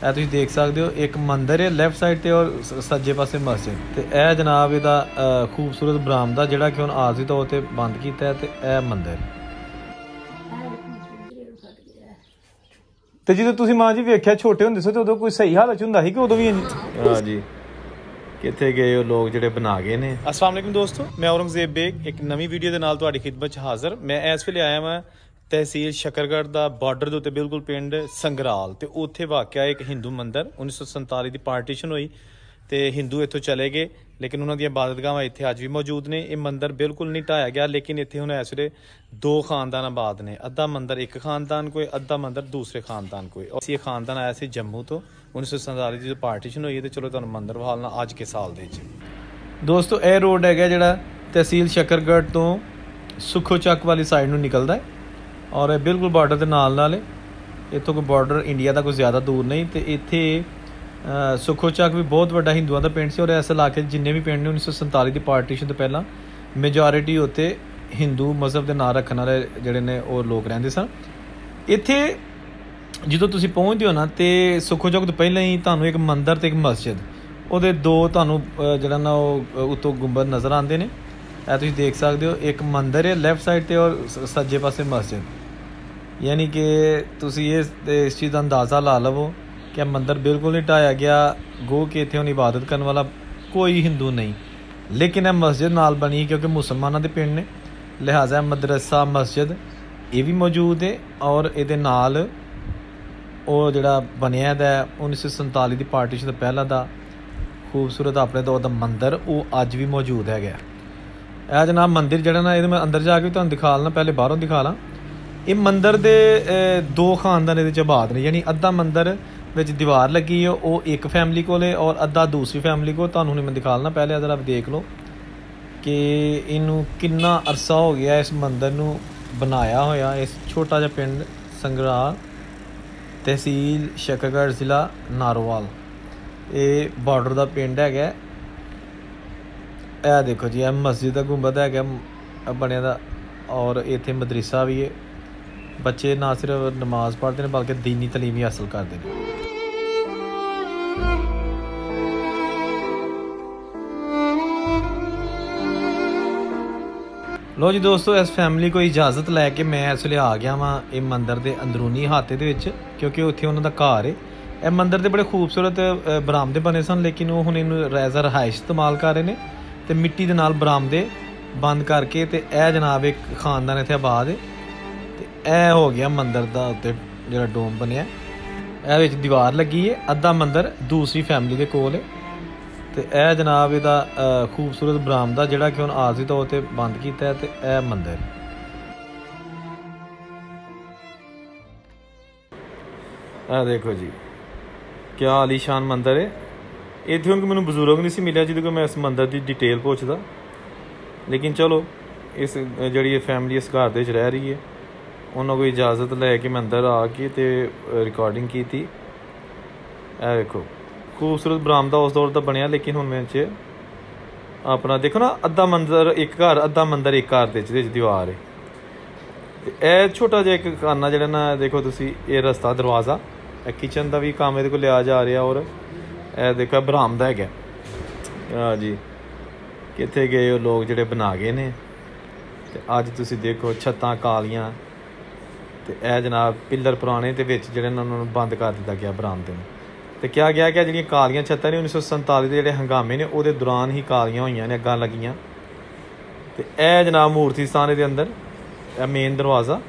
ਇਹ ਤੁਸੀਂ ਦੇਖ ਸਕਦੇ ਹੋ ਇੱਕ ਮੰਦਿਰ है लैफ्ट साइड ਤੇ और सज्जे पासे मस्जिद ਤੇ ਇਹ जनाब ਇਹਦਾ खूबसूरत बरामदा ਜਿਹੜਾ ਕਿ ਹੁਣ ਆਰਜ਼ੀ ਤੌਰ ਤੇ ਬੰਦ ਕੀਤਾ ਹੈ ਤੇ ਇਹ ਮੰਦਿਰ ਤੇ ਜਦੋਂ ਤੁਸੀਂ ਮਾਂ ਜੀ ਵੇਖਿਆ ਛੋਟੇ ਹੁੰਦੇ ਸੀ ਤੇ ਉਦੋਂ ਕੋਈ ਸਹੀ ਹਾਲਤ ਚ ਹੁੰਦਾ ਸੀ ਕਿ ਉਦੋਂ ਵੀ ਹਾਂ ਜੀ ਕਿੱਥੇ ਗਏ ਉਹ ਲੋਕ ਜਿਹੜੇ ਬਣਾ ਗਏ ਨੇ। अस्सलाम वालेकुम दोस्तों, मैं औरंगजेब बेग एक नवी वीडियो ਦੇ ਨਾਲ ਤੁਹਾਡੀ ਖਿਦਮਤ ਚ ਹਾਜ਼ਰ। ਮੈਂ ਇਸ ਵੇਲੇ ਆਇਆ ਹਾਂ तहसील शकरगढ़ ਦਾ ਬਾਰਡਰ ਦੇ ਉੱਤੇ ਬਿਲਕੁਲ ਪਿੰਡ ਸੰਗਰਾਲ ਤੇ ਉੱਥੇ ਵਾਕਿਆ ਇੱਕ ਹਿੰਦੂ ਮੰਦਿਰ 1947 ਦੀ ਪਾਰਟੀਸ਼ਨ ਹੋਈ ਤੇ ਹਿੰਦੂ ਇੱਥੋਂ ਚਲੇ ਗਏ ਲੇਕਿਨ ਉਹਨਾਂ ਦੀਆਂ ਇਬਾਦਤਗਾਹਾਂ ਇੱਥੇ ਅੱਜ ਵੀ ਮੌਜੂਦ ਨੇ। ਇਹ ਮੰਦਿਰ ਬਿਲਕੁਲ ਨਹੀਂ ਢਾਇਆ ਗਿਆ ਲੇਕਿਨ ਇੱਥੇ ਹੁਣ ਇਸ ਵੇਲੇ ਦੋ ਖਾਨਦਾਨ ਆਬਾਦ ਨੇ। ਅੱਧਾ ਮੰਦਿਰ ਇੱਕ ਖਾਨਦਾਨ ਕੋਈ, ਅੱਧਾ ਮੰਦਿਰ ਦੂਸਰੇ ਖਾਨਦਾਨ ਕੋਈ। ਅਸੀਂ ਇਹ ਖਾਨਦਾਨ ਆਇਆ ਸੀ ਜੰਮੂ ਤੋਂ 1947 ਦੀ ਪਾਰਟੀਸ਼ਨ ਹੋਈ ਹੈ ਤੇ ਚਲੋ ਤੁਹਾਨੂੰ ਮੰਦਿਰ ਵਿਖਾਲਣਾ ਅੱਜ ਕੇ ਸਾਲ ਦੇ ਵਿੱਚ। ਦੋਸਤੋ ਇਹ ਰੋਡ ਹੈਗਾ ਜਿਹੜਾ ਤਹਿਸੀਲ शकरगढ़ ਤੋਂ ਸੁਖੋ ਚੱਕ ਵਾਲੀ ਸਾਈਡ ਨੂੰ ਨਿਕਲਦਾ ਹੈ और बिल्कुल बॉर्डर के नाल नाल इतों कोई बॉर्डर इंडिया का कोई ज़्यादा दूर नहीं। तो इत्थे सुखो ਚੱਕ भी बहुत बड़ा हिंदुओं का पिंड से और इस इलाके जिन्ने भी पिंड ने 1947 की पार्टीशन तो पहला मेजॉरिटी उत्ते हिंदू मजहब के नाम रखने वाले जोड़े ने वो लोग रहिंदे सन। इत्थे जो तुसीं पहुँचते हो ना तो सुखो ਚੱਕ तो पहले ही तुहानूं एक मंदिर ते एक मस्जिद ਉਹਦੇ दो तुहानूं जिहड़ा ना उत्तों गुंबद नज़र आते हैं। ਇਹ ਤੁਸੀਂ देख सकते हो एक मंदिर है लैफ्ट साइड ते और सज्जे पासे मस्जिद यानी कि तुसी इस चीज़ का अंदाज़ा ला लवो कि मंदिर बिल्कुल नहीं ढाया गया गो कि इत्थे हुण इबादत करने वाला कोई हिंदू नहीं। लेकिन यह मस्जिद नाल बनी क्योंकि मुसलमानों के पिंड ने लिहाजा मदरसा मस्जिद ये भी मौजूद है और ये नाल वो जिहड़ा बनिया दा 1947 की पार्टीशन तो पहला दा खूबसूरत अपने दौर का मंदिर वो अज भी मौजूद है। यह जनाब मंदिर जिहड़ा ना ये मैं अंदर जाके भी तुहानूं दिखा लना, पहले बाहरों दिखा ला। ये मंदिर दे दो खानदान ये आबाद ने यानी अद्धा मंदिर विच दीवार लगी है वो एक फैमिली को और अद्धा दूसरी फैमिली को। तुहानूं मैं दिखा लना, पहले अगर आप देख लो कि इनू कितना अरसा हो गया इस मंदिर नू बनाया होया। इस छोटा जिहा पिंड संगराल तहसील शकरगढ़ जिला नारोवाल ये बॉर्डर का पिंड है। यह देखो जी यह मस्जिद का गुंबद है बने दा और इत्थे मदरसा भी है। बच्चे ना सिर्फ नमाज पढ़ते हैं बल्कि दीनी तलीम भी हासिल करते हैं। लो जी दोस्तों इस फैमिली को इजाज़त लैके मैं इस वे आ गया वहाँ ये मंदिर के अंदरूनी हाते दे विच क्योंकि उत्थे उन्हों का घर है। यह मंदिर के बड़े खूबसूरत बरामदे बने सन लेकिन वो हुण इनू एज अ रहायश इस्तेमाल कर रहे हैं तो मिट्टी के नाल बरामदे बंद करके तो यह जनाब एक खानदान इत्थे आबाद है। ਇਹ ਹੋ ਗਿਆ ਮੰਦਰ ਦਾ ਉੱਤੇ ਜਿਹੜਾ ਡੋਮ ਬਣਿਆ ਇਹ ਵਿੱਚ ਦੀਵਾਰ ਲੱਗੀ ਹੈ। ਅੱਧਾ ਮੰਦਰ ਦੂਸਰੀ ਫੈਮਿਲੀ ਦੇ ਕੋਲ ਹੈ ਤੇ ਇਹ ਜਨਾਬ ਇਹਦਾ ਖੂਬਸੂਰਤ ਬਰਾਮਦਾ ਜਿਹੜਾ ਕਿ ਹੁਣ ਆਰਜ਼ੀ ਤੌਰ ਤੇ ਬੰਦ ਕੀਤਾ ਹੈ ਤੇ ਇਹ ਮੰਦਰ ਇਹ ਦੇਖੋ ਜੀ ਕੀ ਆਲੀਸ਼ਾਨ ਮੰਦਰ ਹੈ। ਇੱਥੇ ਹੁਣ ਮੈਨੂੰ ਬਜ਼ੁਰਗ ਨਹੀਂ ਸੀ ਮਿਲਿਆ ਜਿਹਦੇ ਕੋਲ ਮੈਂ ਇਸ ਮੰਦਰ ਦੀ ਡਿਟੇਲ ਪੁੱਛਦਾ ਲੇਕਿਨ ਚਲੋ ਇਸ ਜਿਹੜੀ ਇਹ ਫੈਮਿਲੀ ਇਸ ਘਰ ਦੇ ਵਿੱਚ ਰਹਿ ਰਹੀ ਹੈ उन्होंने कोई इजाज़त लैके मैं अंदर आके तो रिकॉर्डिंग की थी। यह देखो खूबसूरत बरामदा उस दौर का बनया लेकिन हुण मैं अपना देखो ना अद्धा मंदिर एक घर अद्धा मंदिर एक घर के दीवार है। यह छोटा जिहा एक खाना जिहड़ा ना देखो तुसी ये रस्ता दरवाज़ा किचन का भी काम ये लिया जा रहा और यह देखो बरामदा है। हाँ जी कित्थे गए वो लोग जिहड़े बना गए ने ते अज तुसी देखो छत्तां कालियां तो यह जनाब पिलर पुराने तो जोड़े उन्होंने बंद कर दिता गया बरामदे में। तो क्या गया कि जी कालियां छत्तां ने 1947 के जोड़े हंगामे ने वो दौरान ही कालियां हुई ने अग्गां लगियां। तो यह जनाब मूर्ति स्थान के अंदर यह मेन दरवाज़ा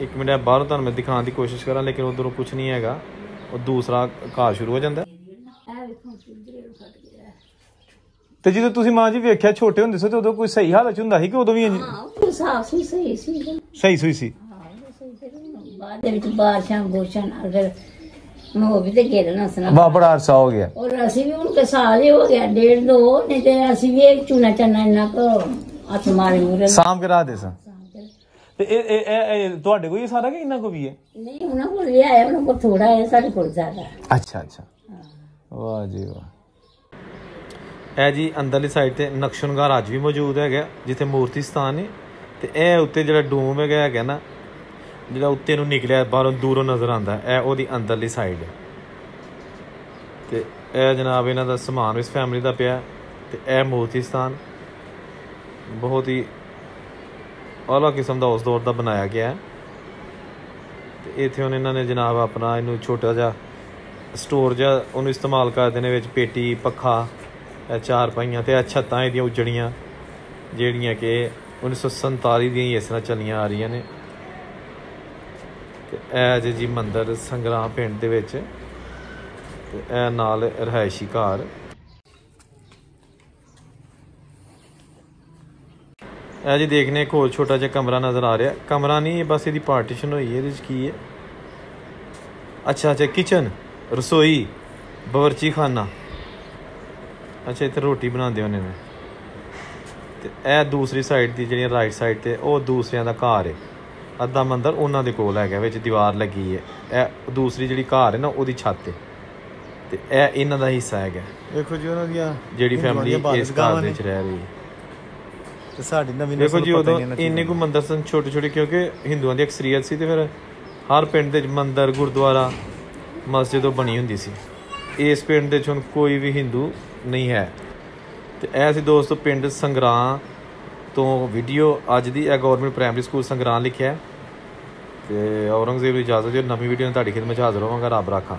एक मिनट बाहरों तुहानूं मैं दिखाने की कोशिश करा लेकिन उधरों कुछ नहीं है वो दूसरा घाह शुरू हो जाता है। ਤੇ ਜਦੋਂ ਤੁਸੀਂ ਮਾਂ ਜੀ ਵੇਖਿਆ ਛੋਟੇ ਹੁੰਦੇ ਸੀ ਤੇ ਉਦੋਂ ਕੋਈ ਸਹੀ ਹਾਲਤ ਚ ਹੁੰਦਾ ਸੀ ਕਿ ਉਦੋਂ ਵੀ ਸਹੀ ਸੀ ਬਾਅਦ ਦੇ ਵਿੱਚ ਬਾਰਿਸ਼ਾਂ ਬੋਸ਼ਾਂ ਅਗਰ ਹੋ ਵੀ ਤੇ ਘੇਰਨਾ ਸਨਾ ਵਾਹ ਬੜਾ ਅਰਸਾ ਹੋ ਗਿਆ ਔਰ ਅਸੀਂ ਵੀ ਹੁਣ ਸਾਲ ਹੀ ਹੋ ਗਿਆ ਡੇਢ ਦੋ ਨਹੀਂ ਤੇ ਅਸੀਂ ਵੀ ਇੱਕ ਚੂਨਾ ਚੰਨਾ ਇੰਨਾ ਕੋ ਹੱਥ ਮਾਰੇ ਮੂਰੇ ਸਾਂਭ ਕੇ ਰਾਹ ਦੇ ਸਾਂ ਤੇ ਇਹ ਤੁਹਾਡੇ ਕੋਲ ਹੀ ਸਾਰਾ ਕਿ ਇਹਨਾਂ ਕੋ ਵੀ ਹੈ ਨਹੀਂ ਉਹਨਾਂ ਕੋਲ ਵੀ ਆਇਆ ਉਹਨਾਂ ਕੋਲ ਥੋੜਾ ਹੈ ਸਾਡੇ ਕੋਲ ਜ਼ਿਆਦਾ। ਅੱਛਾ ਵਾਹ ਜੀ ਵਾਹ। ਇਹ ਜੀ ਅੰਦਰਲੀ ਸਾਈਡ ਤੇ ਨਕਸ਼ਨਗਾਰ ਅੱਜ ਵੀ ਮੌਜੂਦ ਹੈਗਾ ਜਿੱਥੇ ਮੂਰਤੀ ਸਥਾਨ ਹੈ ਤੇ ਇਹ ਉੱਤੇ ਜਿਹੜਾ ਡੂਮ ਹੈਗਾ ਨਾ ਜਿਹੜਾ ਉੱਤੇ ਨੂੰ ਨਿਕਲਿਆ ਬਾਹਰੋਂ ਦੂਰੋਂ ਨਜ਼ਰ ਆਉਂਦਾ ਇਹ ਉਹਦੀ ਅੰਦਰਲੀ ਸਾਈਡ ਹੈ। ਤੇ ਇਹ ਜਨਾਬ ਇਹਨਾਂ ਦਾ ਸਮਾਨ ਇਸ ਫੈਮਿਲੀ ਦਾ ਪਿਆ ਤੇ ਇਹ ਮੂਰਤੀ ਸਥਾਨ ਬਹੁਤ ਹੀ ਆਲਾ ਕਿਸਮ ਦਾ ਉਸ ਦੌਰ ਦਾ ਬਣਾਇਆ ਗਿਆ ਤੇ ਇੱਥੇ ਹੁਣ ਇਹਨਾਂ ਨੇ ਜਨਾਬ ਆਪਣਾ ਇਹਨੂੰ ਛੋਟਾ ਜਿਹਾ ਸਟੋਰ ਜਿਹਾ ਉਹਨੂੰ ਇਸਤੇਮਾਲ ਕਰਦੇ ਨੇ, ਵਿੱਚ ਪੇਟੀ ਪੱਖਾ ਇਹ ਚਾਰ ਪਾਈਆਂ ਤੇ ਇਹ ਛੱਤਾਂ ਇਹਦੀਆਂ ਉਜੜੀਆਂ ਜਿਹੜੀਆਂ ਕਿ 1947 ਦੀਆਂ ਹੀ ਇਸ ਤਰ੍ਹਾਂ ਚੱਲੀਆਂ ਆ ਰਹੀਆਂ ਨੇ। ਤੇ ਇਹ ਜੀ ਮੰਦਿਰ ਸੰਗਰਾਮ ਪਿੰਡ ਦੇ ਵਿੱਚ ਤੇ ਇਹ ਨਾਲ ਰਿਹਾਇਸ਼ੀ ਘਰ। ਇਹ ਜੀ ਦੇਖਨੇ ਇੱਕ ਹੋਰ ਛੋਟਾ ਜਿਹਾ ਕਮਰਾ ਨਜ਼ਰ ਆ ਰਿਹਾ, ਕਮਰਾ ਨਹੀਂ ਬਸ ਇਹਦੀ ਪਾਰਟੀਸ਼ਨ ਹੋਈ ਹੈ। ਇਹਦੇ 'ਚ ਕੀ ਹੈ? ਅੱਛਾ ਕਿਚਨ, ਰਸੋਈ, ਬਾਵਰਚੀ ਖਾਨਾ। ਅੱਛਾ ਇੱਥੇ ਰੋਟੀ ਬਣਾਉਂਦੇ ਹੁੰਦੇ ਨੇ। ਤੇ ਇਹ ਦੂਸਰੀ ਸਾਈਡ ਦੀ ਜਿਹੜੀ ਰਾਈਟ ਸਾਈਡ ਤੇ ਉਹ ਦੂਸਰਿਆਂ ਦਾ ਘਰ ਹੈ। ਅੱਧਾ ਮੰਦਰ ਉਹਨਾਂ ਦੇ ਕੋਲ ਹੈਗਾ, ਵਿੱਚ ਦੀਵਾਰ ਲੱਗੀ ਹੈ। ਇਹ ਦੂਸਰੀ ਜਿਹੜੀ ਘਰ ਹੈ ਨਾ ਉਹਦੀ ਛੱਤ ਹੈ ਤੇ ਇਹ ਇਹਨਾਂ ਦਾ ਹਿੱਸਾ ਹੈਗਾ। ਦੇਖੋ ਜੀ ਉਹਨਾਂ ਦੀਆਂ ਜਿਹੜੀ ਫੈਮਿਲੀ ਇਸ ਘਰ ਦੇ ਵਿੱਚ ਰਹਿ ਰਹੀ ਹੈ। ਤੇ ਸਾਡੀ ਨਵੀਂ ਦੇਖੋ ਜੀ ਉਦੋਂ ਇੰਨੇ ਕੁ ਮੰਦਰ ਸਨ ਛੋਟੇ ਛੋਟੇ, ਕਿਉਂਕਿ ਹਿੰਦੂਆਂ ਦੀ ਅਕਸਰੀਅਤ ਸੀ ਤੇ ਫਿਰ ਹਰ ਪਿੰਡ ਦੇ ਮੰਦਰ ਗੁਰਦੁਆਰਾ ਮਸਜਿਦ ਉਹ ਬਣੀ ਹੁੰਦੀ ਸੀ। ਇਸ ਪਿੰਡ ਦੇ ਵਿੱਚ ਹੁਣ ਕੋਈ ਵੀ ਹਿੰਦੂ ਨਹੀਂ ਹੈ। ਤੇ ਇਹ ਸੀ ਦੋਸਤੋ ਪਿੰਡ ਸੰਗਰਾਂ ਤੋਂ ਵੀਡੀਓ ਅੱਜ ਦੀ। ਇਹ ਗੌਰਮੈਂਟ ਪ੍ਰਾਇਮਰੀ ਸਕੂਲ ਸੰਗਰਾਂ ਲਿਖਿਆ ਤੇ ਔਰੰਗਜ਼ੇਬ ਦੀ ਇਜਾਜ਼ਤ ਦਿਓ। ਨਵੀਂ ਵੀਡੀਓ ਨਾਲ ਤੁਹਾਡੀ ਖਿਦਮਤ 'ਚ ਹਾਜ਼ਰ ਹੋਵਾਂਗਾ। ਰੱਬ ਰਾਖਾ।